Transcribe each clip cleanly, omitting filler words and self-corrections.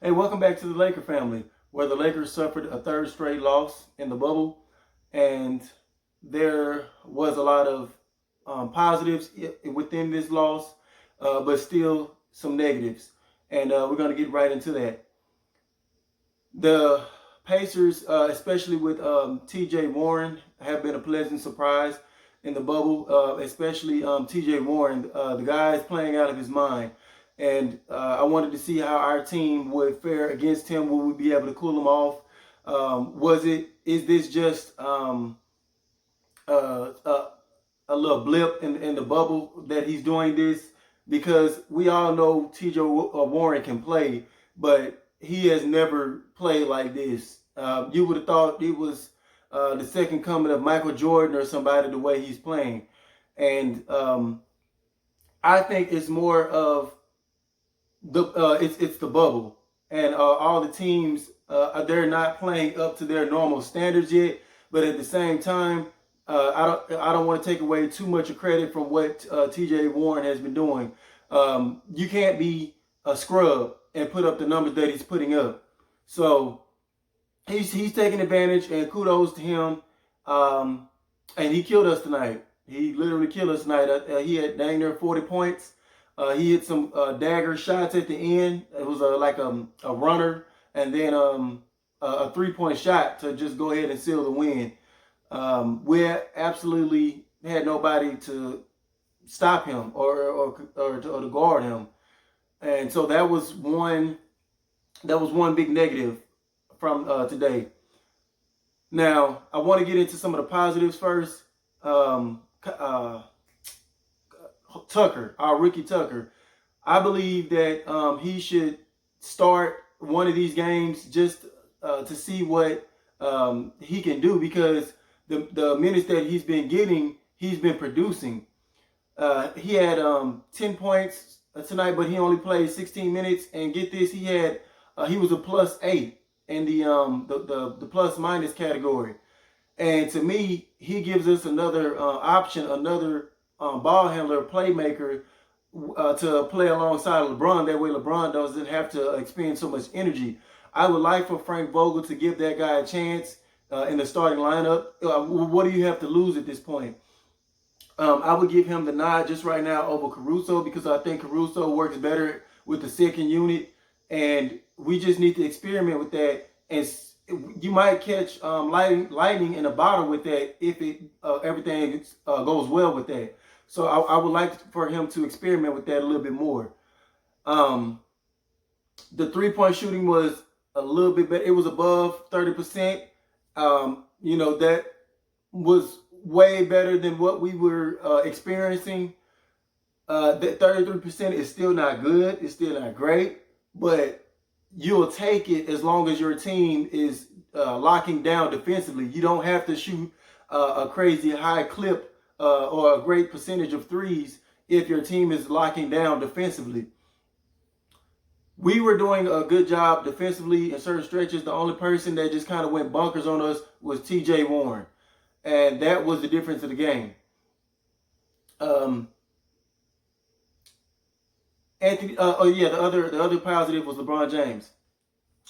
Hey, welcome back to the Laker family, where the Lakers suffered a third straight loss in the bubble, and there was a lot of positives within this loss, but still some negatives, and we're going to get right into that. The Pacers, especially with T.J. Warren, have been a pleasant surprise in the bubble, especially T.J. Warren. The guy is playing out of his mind. And I wanted to see how our team would fare against him. Will we be able to cool him off? Is this just a little blip in the bubble that he's doing this? Because we all know T.J. Warren can play, but he has never played like this. You would have thought it was the second coming of Michael Jordan or somebody the way he's playing. And I think it's more of it's the bubble, and all the teams they're not playing up to their normal standards yet. But at the same time, I don't want to take away too much of credit from what T.J. Warren has been doing. You can't be a scrub and put up the numbers that he's putting up. So he's taking advantage, and kudos to him. And he killed us tonight. He literally killed us tonight. He had dang near 40 points. He hit some dagger shots at the end. It was like a runner, and then a three-point shot to just go ahead and seal the win. We absolutely had nobody to stop him or to guard him, and so that was one big negative from today. Now I want to get into some of the positives first. Tucker, our rookie Tucker, I believe that he should start one of these games just to see what he can do, because the minutes that he's been getting, he's been producing. He had 10 points tonight, but he only played 16 minutes. And get this, he was a +8 in the plus minus category. And to me, he gives us another option, another ball handler, playmaker to play alongside LeBron. That way LeBron doesn't have to expend so much energy. I would like for Frank Vogel to give that guy a chance in the starting lineup. What do you have to lose at this point? I would give him the nod just right now over Caruso, because I think Caruso works better with the second unit, and we just need to experiment with that. And you might catch lightning in a bottle with that if everything goes well with that. So I would like for him to experiment with that a little bit more. The three-point shooting was a little bit better. It was above 30%. That was way better than what we were experiencing. That 33% is still not good. It's still not great, but you'll take it as long as your team is locking down defensively. You don't have to shoot a crazy high clip or a great percentage of threes if your team is locking down defensively. We were doing a good job defensively in certain stretches. The only person that just kind of went bonkers on us was T.J. Warren, and that was the difference of the game. The other positive was LeBron James.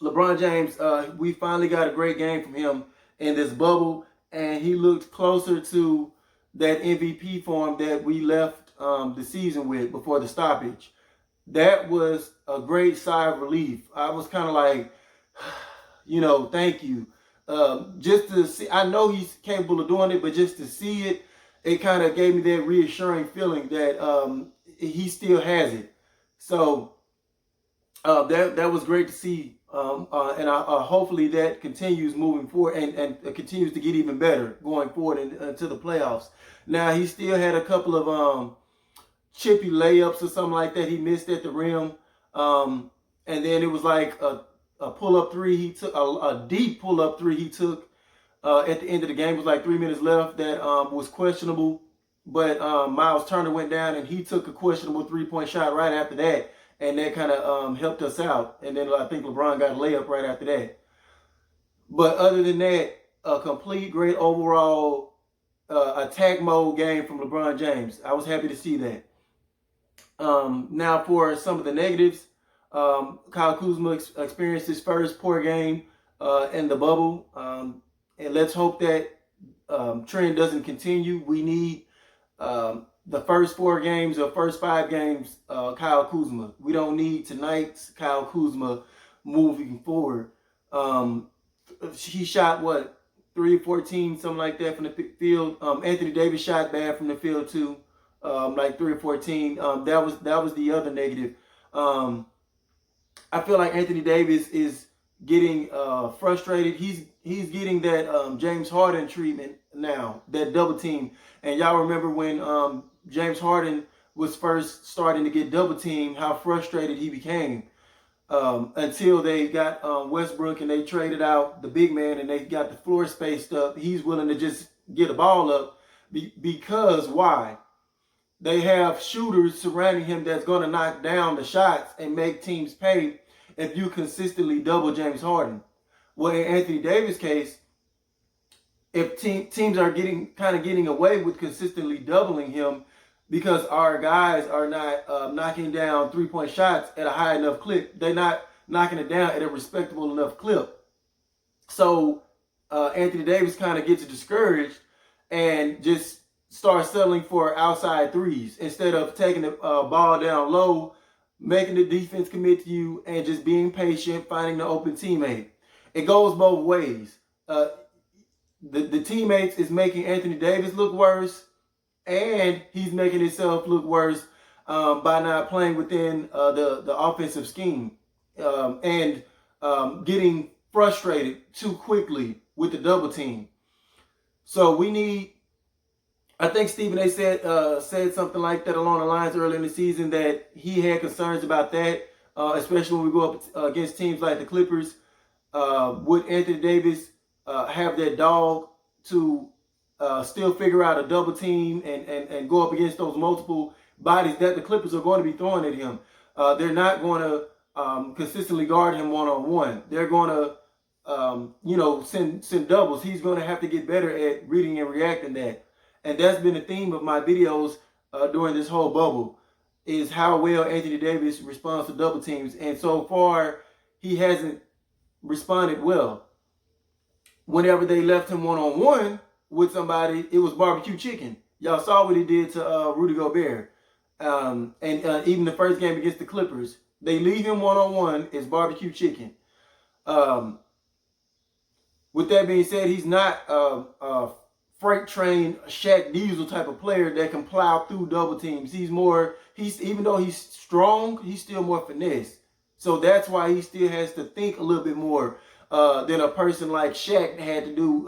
LeBron James, we finally got a great game from him in this bubble, and he looked closer to that MVP form that we left the season with before the stoppage. That was a great sigh of relief. I was kind of like, thank you. Just to see, I know he's capable of doing it, but just to see it, it kind of gave me that reassuring feeling that he still has it. So that was great to see. And hopefully that continues moving forward and continues to get even better going forward into the playoffs. Now, he still had a couple of chippy layups or something like that he missed at the rim. And then it was like a pull-up three he took, a deep pull-up three he took at the end of the game. It was like 3 minutes left that was questionable. But Miles Turner went down and he took a questionable three-point shot right after that. And that kind of helped us out. And then I think LeBron got a layup right after that. But other than that, a complete great overall attack mode game from LeBron James. I was happy to see that. Now for some of the negatives, Kyle Kuzma experienced his first poor game in the bubble, and let's hope that trend doesn't continue. We need the first 4 games or first 5 games, Kyle Kuzma. We don't need tonight's Kyle Kuzma moving forward. He shot what, 3-14, something like that from the field. Anthony Davis shot bad from the field too, like 3-14. That was the other negative. I feel like Anthony Davis is getting frustrated. He's getting that James Harden treatment now, that double team. And y'all remember when James Harden was first starting to get double teamed, how frustrated he became. Until they got Westbrook and they traded out the big man and they got the floor spaced up. He's willing to just get a ball up because why? They have shooters surrounding him that's going to knock down the shots and make teams pay if you consistently double James Harden. Well, in Anthony Davis' case, if teams are getting away with consistently doubling him because our guys are not knocking down 3-point shots at a high enough clip, they're not knocking it down at a respectable enough clip. So Anthony Davis kind of gets discouraged and just starts settling for outside threes instead of taking the ball down low, making the defense commit to you, and just being patient, finding the open teammate. It goes both ways. The teammates is making Anthony Davis look worse, and he's making himself look worse by not playing within the offensive scheme and getting frustrated too quickly with the double team. So we need, I think Stephen A. said something like that along the lines earlier in the season, that he had concerns about that, especially when we go up against teams like the Clippers. Would Anthony Davis have that dog to still figure out a double team and go up against those multiple bodies that the Clippers are going to be throwing at him? They're not going to consistently guard him one-on-one. They're going to, send doubles. He's going to have to get better at reading and reacting that. And that's been the theme of my videos during this whole bubble, is how well Anthony Davis responds to double teams. And so far, he hasn't responded well. Whenever they left him one-on-one with somebody, it was barbecue chicken. Y'all saw what he did to Rudy Gobert. And even the first game against the Clippers, they leave him one-on-one, it's barbecue chicken. With that being said, he's not freight train Shaq Diesel type of player that can plow through double teams. Even though he's strong, he's still more finesse. So that's why he still has to think a little bit more than a person like Shaq had to do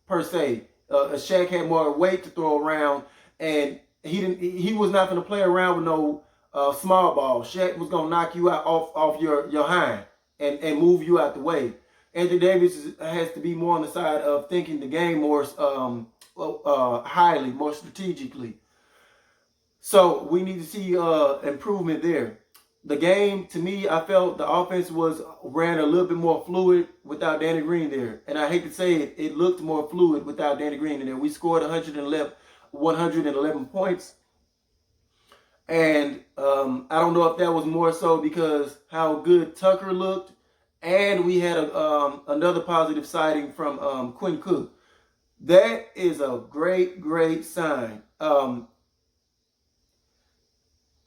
per se. Shaq had more weight to throw around, and he was not going to play around with no small ball. Shaq was going to knock you out off your hind and move you out the way. Anthony Davis has to be more on the side of thinking the game more highly, more strategically. So we need to see improvement there. The game, to me, I felt the offense ran a little bit more fluid without Danny Green there. And I hate to say it, it looked more fluid without Danny Green in there. We scored 111 points. And I don't know if that was more so because how good Tucker looked. And we had another positive sighting from Quinn Cook. That is a great, great sign.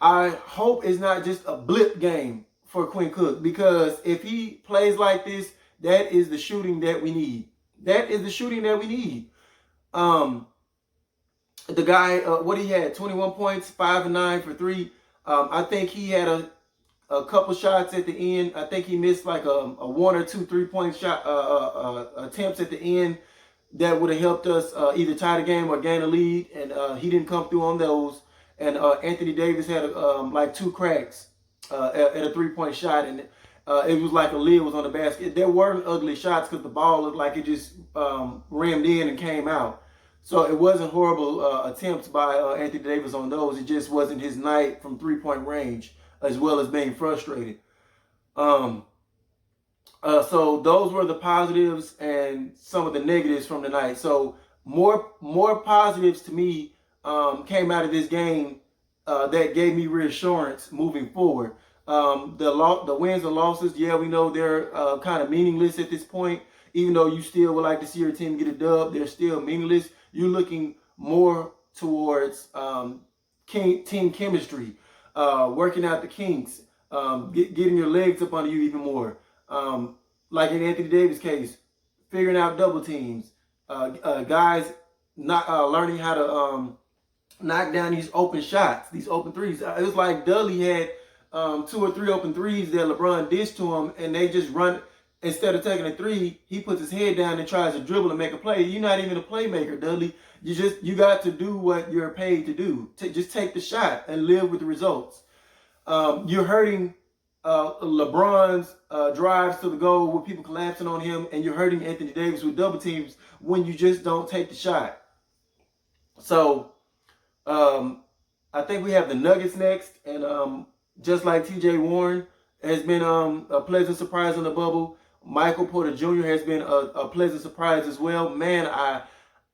I hope it's not just a blip game for Quinn Cook, because if he plays like this, that is the shooting that we need. That is the shooting that we need. The guy, what he had, 21 points, 5 and 9 for 3. I think he had a couple shots at the end. I think he missed like a 1 or 2 3-point shot attempts at the end that would have helped us either tie the game or gain a lead, and he didn't come through on those. And Anthony Davis had like 2 cracks at a 3-point shot, and it was like a lid was on the basket. There weren't ugly shots because the ball looked like it just rimmed in and came out. So it wasn't horrible attempts by Anthony Davis on those. It just wasn't his night from 3-point range, as well as being frustrated. So those were the positives and some of the negatives from the night. So more positives to me came out of this game that gave me reassurance moving forward. The wins and losses, yeah, we know they're kind of meaningless at this point. Even though you still would like to see your team get a dub, they're still meaningless. You're looking more towards team chemistry, working out the kinks, getting your legs up under you even more. Like in Anthony Davis' case, figuring out double teams, guys not learning how to knock down these open shots, these open threes. It was like Dudley had 2 or 3 open threes that LeBron dished to him, and they just run. Instead of taking a three, he puts his head down and tries to dribble and make a play. You're not even a playmaker, Dudley. You got to do what you're paid to do. Just take the shot and live with the results. You're hurting LeBron's drives to the goal with people collapsing on him, and you're hurting Anthony Davis with double teams when you just don't take the shot. So I think we have the Nuggets next, and just like T.J. Warren has been a pleasant surprise in the bubble, Michael Porter Jr. has been a pleasant surprise as well. Man,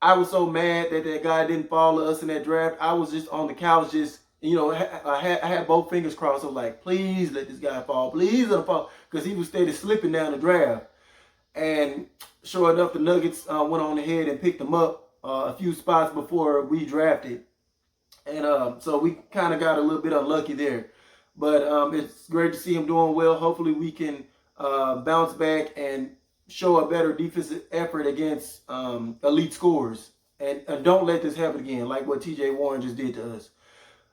I was so mad that guy didn't follow us in that draft. I was just on the couch, just, you know, I had both fingers crossed. I was like, please let this guy fall. Please let him fall. Because he was steady slipping down the draft. And sure enough, the Nuggets went on ahead and picked him up a few spots before we drafted. And so we kind of got a little bit unlucky there. But it's great to see him doing well. Hopefully we can bounce back and show a better defensive effort against elite scorers. And don't let this happen again, like what T.J. Warren just did to us.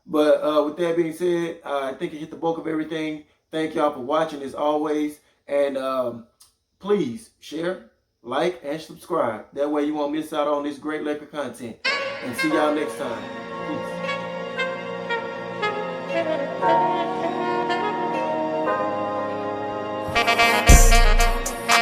But with that being said, I think I hit the bulk of everything. Thank y'all for watching as always. And please share, like, and subscribe. That way you won't miss out on this great Laker content. And see y'all next time. Peace.